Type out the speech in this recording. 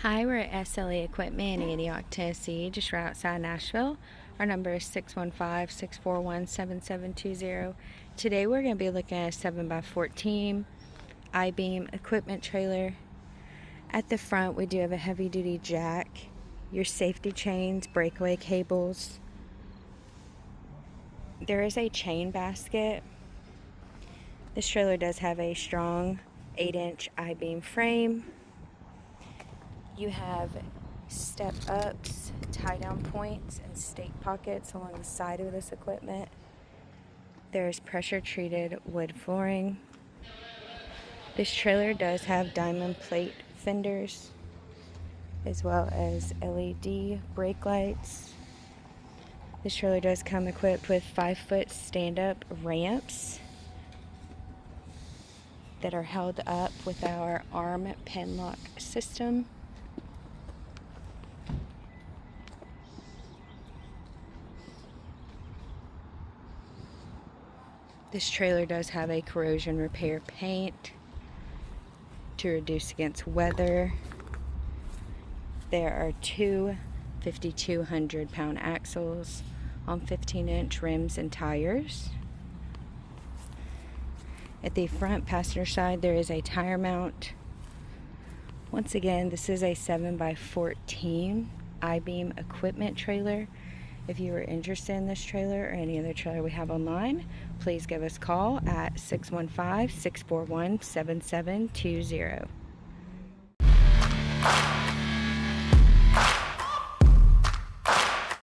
Hi, we're at SLE Equipment in Antioch, Tennessee, just right outside Nashville. Our number is 615-641-7720. Today we're going to be looking at a 7x14 IBeam equipment trailer. At the front we do have a heavy duty jack, your safety chains, breakaway cables. There is a chain basket. This trailer does have a strong 8-inch IBeam frame. You have step ups, tie down points, and stake pockets along the side of this equipment. There's pressure treated wood flooring. This trailer does have diamond plate fenders as well as LED brake lights. This trailer does come equipped with 5-foot stand-up ramps that are held up with our arm pin lock system. This trailer does have a corrosion repair paint to reduce against weather. There are two 5,200 pound axles on 15-inch rims and tires. At the front passenger side there is a tire mount. Once again, this is a 7x14 IBeam equipment trailer. If you are interested in this trailer or any other trailer we have online, please give us a call at 615-641-7720.